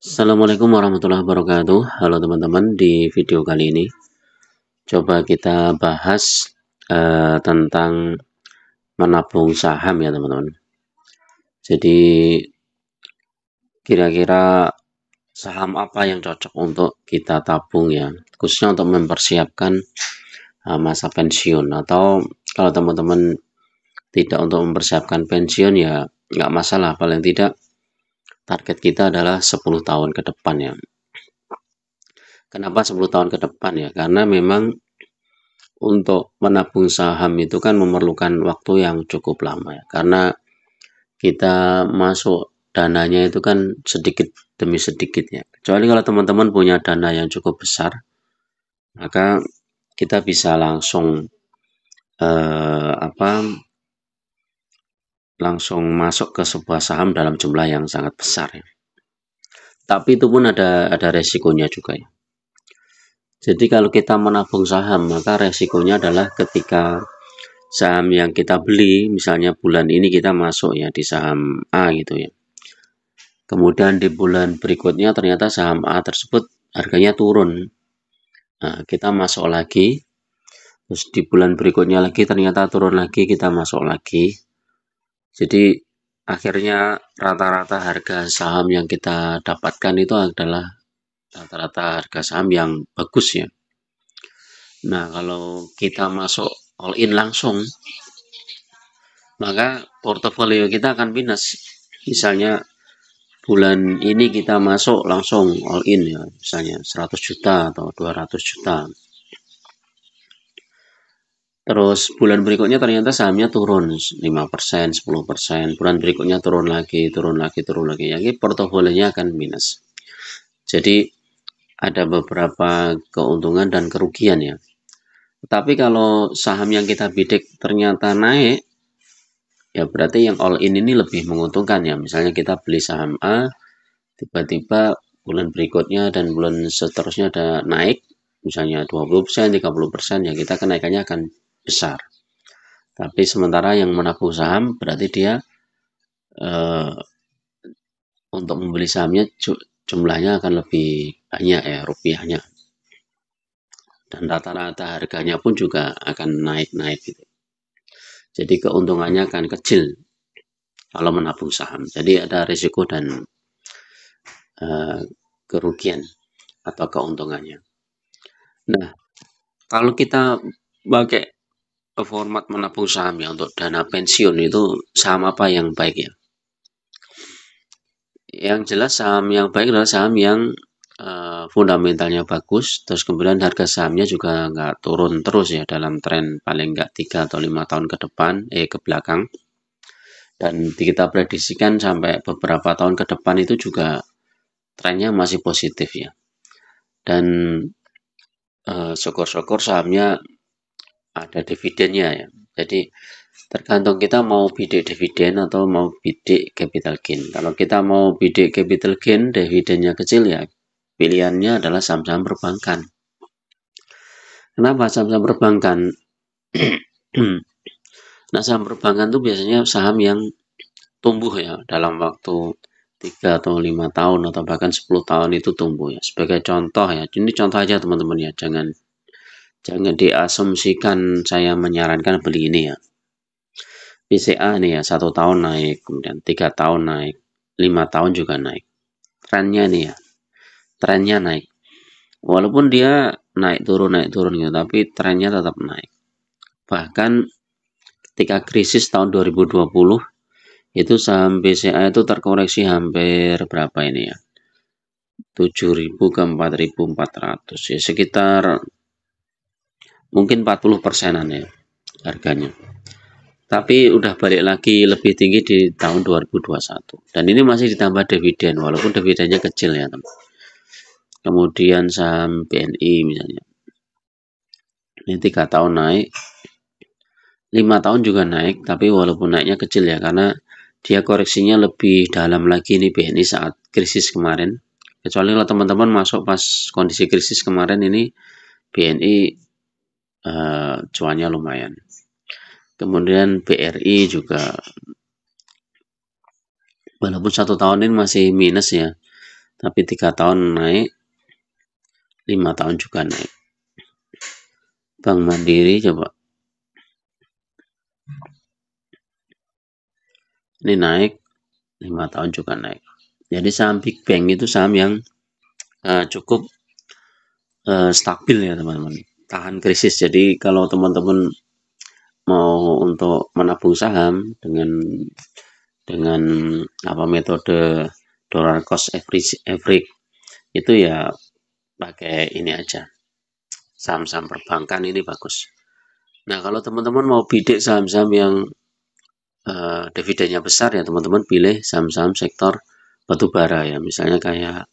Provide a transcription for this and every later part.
Assalamualaikum warahmatullahi wabarakatuh. Halo teman-teman, di video kali ini coba kita bahas tentang menabung saham ya teman-teman. Jadi kira-kira saham apa yang cocok untuk kita tabung ya, khususnya untuk mempersiapkan masa pensiun, atau kalau teman-teman tidak untuk mempersiapkan pensiun ya nggak masalah, paling tidak target kita adalah 10 tahun ke depan ya. Kenapa 10 tahun ke depan ya? Karena memang untuk menabung saham itu kan memerlukan waktu yang cukup lama ya. Karena kita masuk dananya itu kan sedikit demi sedikit ya. Kecuali kalau teman-teman punya dana yang cukup besar, maka kita bisa langsung langsung masuk ke sebuah saham dalam jumlah yang sangat besar ya. Tapi itu pun ada resikonya juga ya. Jadi kalau kita menabung saham, maka resikonya adalah ketika saham yang kita beli, misalnya bulan ini kita masuk ya di saham A gitu ya. Kemudian di bulan berikutnya ternyata saham A tersebut harganya turun. Nah, kita masuk lagi. Terus di bulan berikutnya lagi ternyata turun lagi, kita masuk lagi. Jadi akhirnya rata-rata harga saham yang kita dapatkan itu adalah rata-rata harga saham yang bagus ya. Nah, kalau kita masuk all in langsung, maka portofolio kita akan minus. Misalnya bulan ini kita masuk langsung all in ya, misalnya 100 juta atau 200 juta. Terus bulan berikutnya ternyata sahamnya turun 5%, 10%. Bulan berikutnya turun lagi, turun lagi, turun lagi. Jadi portofolionya akan minus. Jadi ada beberapa keuntungan dan kerugian ya. Tapi kalau saham yang kita bidik ternyata naik, ya berarti yang all in ini lebih menguntungkan ya. Misalnya kita beli saham A, tiba-tiba bulan berikutnya dan bulan seterusnya ada naik, misalnya 20%, 30%, ya kita kenaikannya akan besar. Tapi sementara yang menabung saham berarti dia untuk membeli sahamnya jumlahnya akan lebih banyak ya rupiahnya. Dan rata-rata harganya pun juga akan naik-naik gitu. Jadi keuntungannya akan kecil kalau menabung saham. Jadi ada risiko dan kerugian atau keuntungannya. Nah, kalau kita pakai format menabung saham ya untuk dana pensiun, itu saham apa yang baik ya? Yang jelas saham yang baik adalah saham yang fundamentalnya bagus, terus kemudian harga sahamnya juga nggak turun terus ya dalam tren paling nggak 3 atau 5 tahun ke depan, ke belakang. Dan kita prediksikan sampai beberapa tahun ke depan itu juga trennya masih positif ya. Dan syukur-syukur sahamnya ada dividennya ya. Jadi tergantung kita mau bidik dividen atau mau bidik capital gain. Kalau kita mau bidik capital gain, dividennya kecil ya, pilihannya adalah saham-saham perbankan. Kenapa saham-saham perbankan? Nah, saham perbankan itu biasanya saham yang tumbuh ya dalam waktu 3 atau 5 tahun atau bahkan 10 tahun itu tumbuh ya. Sebagai contoh ya, ini contoh aja teman-teman ya, jangan diasumsikan saya menyarankan beli ini ya. BCA nih ya 1 tahun naik, kemudian 3 tahun naik, 5 tahun juga naik. Trennya nih ya, trennya naik. Walaupun dia naik turun gitu, tapi trennya tetap naik. Bahkan ketika krisis tahun 2020 itu saham BCA itu terkoreksi hampir berapa ini ya? 7.000 ke 4.400 ya, sekitar mungkin 40%-an ya harganya. Tapi udah balik lagi lebih tinggi di tahun 2021. Dan ini masih ditambah dividen, walaupun dividennya kecil ya teman. Kemudian saham BNI misalnya. Ini 3 tahun naik, 5 tahun juga naik, tapi walaupun naiknya kecil ya, karena dia koreksinya lebih dalam lagi nih BNI saat krisis kemarin. Kecuali kalau teman-teman masuk pas kondisi krisis kemarin ini, BNI cuannya lumayan. Kemudian BRI juga walaupun 1 tahun ini masih minus ya, tapi 3 tahun naik, 5 tahun juga naik. Bank Mandiri coba. Ini naik, 5 tahun juga naik. Jadi saham Big Bank itu saham yang cukup stabil ya teman-teman. Tahan krisis. Jadi kalau teman-teman mau untuk menabung saham dengan metode dollar cost average itu ya pakai ini aja, saham-saham perbankan ini bagus. Nah kalau teman-teman mau bidik saham-saham yang dividennya besar ya teman-teman pilih saham-saham sektor batubara ya, misalnya kayak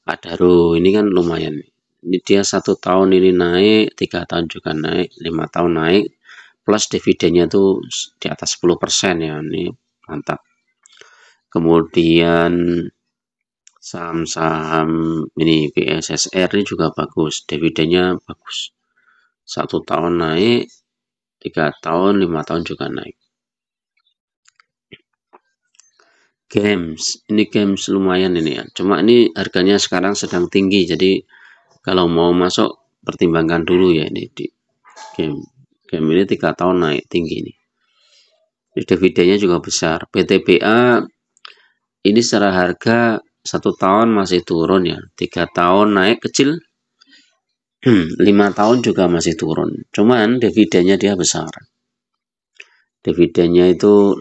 Adaro ini kan lumayan, ini dia 1 tahun ini naik, 3 tahun juga naik, 5 tahun naik, plus dividennya tuh di atas 10% ya, ini mantap. Kemudian saham-saham ini BSSR ini juga bagus, dividennya bagus, 1 tahun naik, 3 tahun, 5 tahun juga naik. Games, ini games lumayan ini ya, cuma ini harganya sekarang sedang tinggi, jadi kalau mau masuk pertimbangkan dulu ya, ini di game ini 3 tahun naik tinggi nih, dividennya juga besar. PTBA ini secara harga 1 tahun masih turun ya, 3 tahun naik kecil, 5 tahun juga masih turun, cuman dividennya dia besar, dividennya itu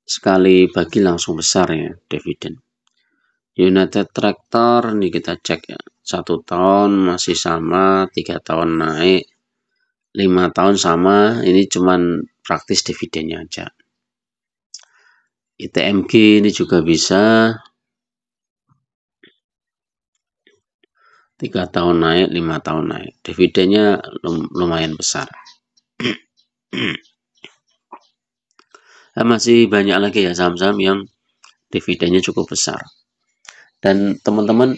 sekali bagi langsung besar ya dividen. United Tractor ini kita cek ya, 1 tahun masih sama, 3 tahun naik, 5 tahun sama, ini cuman praktis dividennya aja. ITMG ini juga bisa, 3 tahun naik, 5 tahun naik, dividennya lumayan besar. Nah, masih banyak lagi ya saham-saham yang dividennya cukup besar, dan teman-teman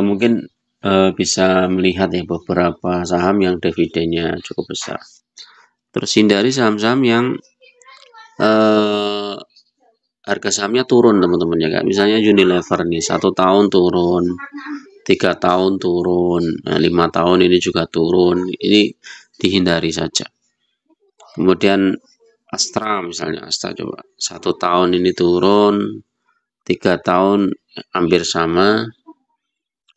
mungkin bisa melihat ya beberapa saham yang dividennya cukup besar. Terus hindari saham-saham yang harga sahamnya turun teman-teman ya, misalnya Unilever nih 1 tahun turun, 3 tahun turun, nah, 5 tahun ini juga turun, ini dihindari saja. Kemudian Astra misalnya, Astra coba 1 tahun ini turun, 3 tahun hampir sama,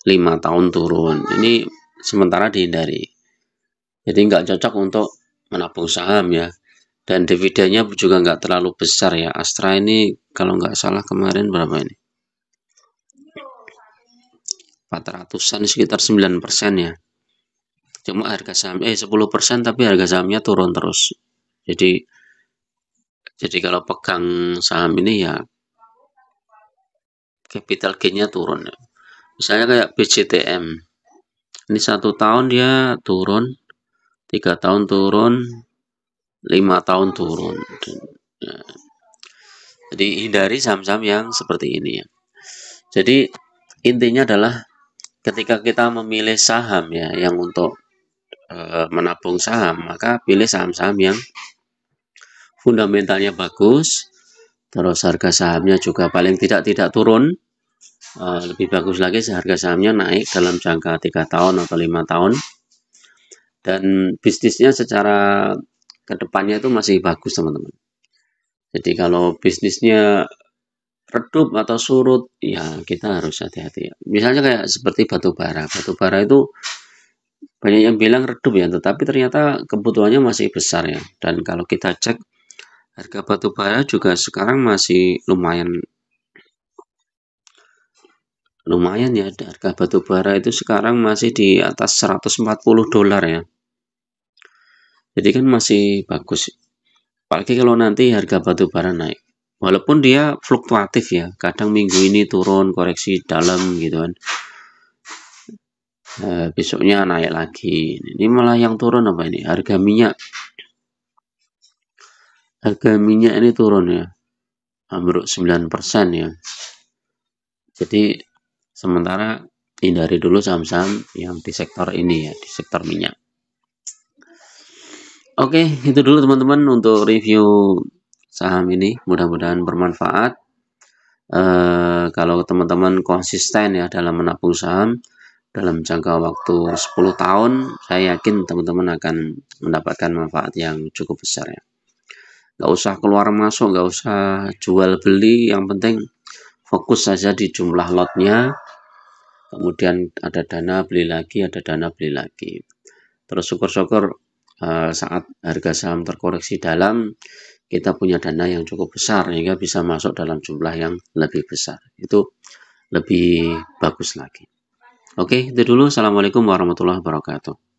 5 tahun turun, ini sementara dihindari, jadi nggak cocok untuk menabung saham ya, dan dividennya juga nggak terlalu besar ya. Astra ini kalau nggak salah kemarin berapa ini, 400-an, sekitar 9% ya, cuma harga saham 10% tapi harga sahamnya turun terus, jadi kalau pegang saham ini ya capital gain-nya turun ya. Misalnya kayak BCTM ini 1 tahun dia turun, 3 tahun turun, 5 tahun turun, jadi hindari saham-saham yang seperti ini ya. Jadi intinya adalah ketika kita memilih saham ya yang untuk menabung saham, maka pilih saham-saham yang fundamentalnya bagus, terus harga sahamnya juga paling tidak turun, lebih bagus lagi harga sahamnya naik dalam jangka 3 tahun atau 5 tahun, dan bisnisnya secara kedepannya itu masih bagus teman-teman. Jadi kalau bisnisnya redup atau surut ya kita harus hati-hati ya. Misalnya kayak seperti batubara itu banyak yang bilang redup ya, tetapi ternyata kebutuhannya masih besar ya, dan kalau kita cek harga batubara juga sekarang masih lumayan ya, harga batubara itu sekarang masih di atas $140 ya, jadi kan masih bagus, apalagi kalau nanti harga batubara naik, walaupun dia fluktuatif ya, kadang minggu ini turun koreksi dalam gitu kan, besoknya naik lagi. Ini malah yang turun apa ini, harga minyak ini turun ya, hampir 9% ya. Jadi sementara hindari dulu saham-saham yang di sektor ini ya, di sektor minyak. Oke, itu dulu teman-teman untuk review saham ini, mudah-mudahan bermanfaat. Kalau teman-teman konsisten ya dalam menabung saham dalam jangka waktu 10 tahun, saya yakin teman-teman akan mendapatkan manfaat yang cukup besar ya. Nggak usah keluar masuk, nggak usah jual beli, yang penting fokus saja di jumlah lotnya, kemudian ada dana beli lagi, ada dana beli lagi. Terus syukur-syukur saat harga saham terkoreksi dalam, kita punya dana yang cukup besar sehingga bisa masuk dalam jumlah yang lebih besar. Itu lebih bagus lagi. Oke, itu dulu. Assalamualaikum warahmatullahi wabarakatuh.